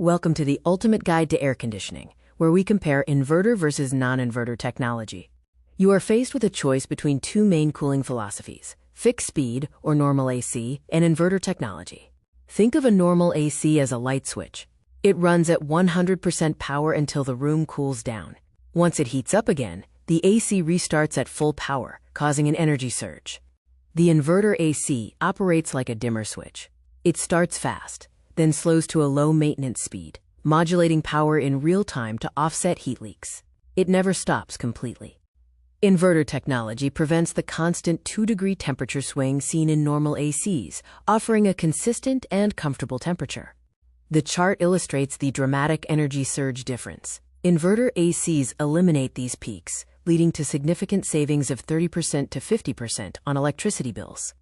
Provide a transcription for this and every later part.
Welcome to the ultimate guide to air conditioning, where we compare inverter versus non-inverter technology. You are faced with a choice between two main cooling philosophies: fixed speed, or normal AC, and inverter technology. Think of a normal AC as a light switch. It runs at 100% power until the room cools down. Once it heats up again, the AC restarts at full power, causing an energy surge. The inverter AC operates like a dimmer switch. It starts fast, then slows to a low maintenance speed, modulating power in real time to offset heat leaks. It never stops completely. Inverter technology prevents the constant 2-degree temperature swing seen in normal ACs, offering a consistent and comfortable temperature. The chart illustrates the dramatic energy surge difference. Inverter ACs eliminate these peaks, leading to significant savings of 30% to 50% on electricity bills.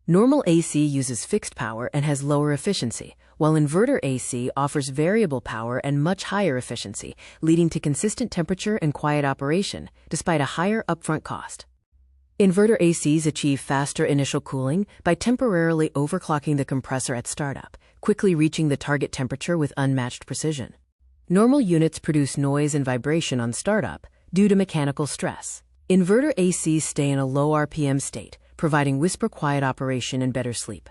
Normal AC uses fixed power and has lower efficiency, while inverter AC offers variable power and much higher efficiency, leading to consistent temperature and quiet operation, despite a higher upfront cost. Inverter ACs achieve faster initial cooling by temporarily overclocking the compressor at startup, quickly reaching the target temperature with unmatched precision. Normal units produce noise and vibration on startup due to mechanical stress. Inverter ACs stay in a low RPM state, providing whisper-quiet operation and better sleep.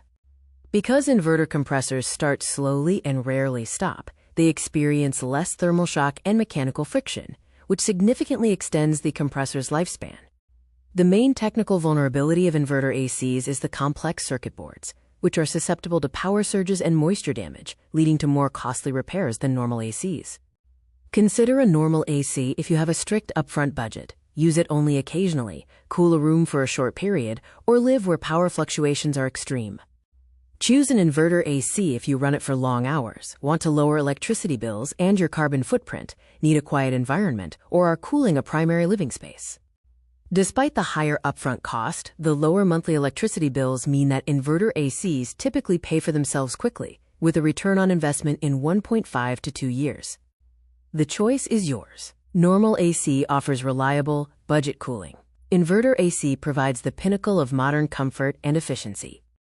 Because inverter compressors start slowly and rarely stop, they experience less thermal shock and mechanical friction, which significantly extends the compressor's lifespan. The main technical vulnerability of inverter ACs is the complex circuit boards, which are susceptible to power surges and moisture damage, leading to more costly repairs than normal ACs. Consider a normal AC if you have a strict upfront budget. Use it only occasionally, cool a room for a short period, or live where power fluctuations are extreme. Choose an inverter AC if you run it for long hours, want to lower electricity bills and your carbon footprint, need a quiet environment, or are cooling a primary living space. Despite the higher upfront cost, the lower monthly electricity bills mean that inverter ACs typically pay for themselves quickly, with a return on investment in 1.5 to 2 years. The choice is yours. Normal AC offers reliable, budget cooling. Inverter AC provides the pinnacle of modern comfort and efficiency.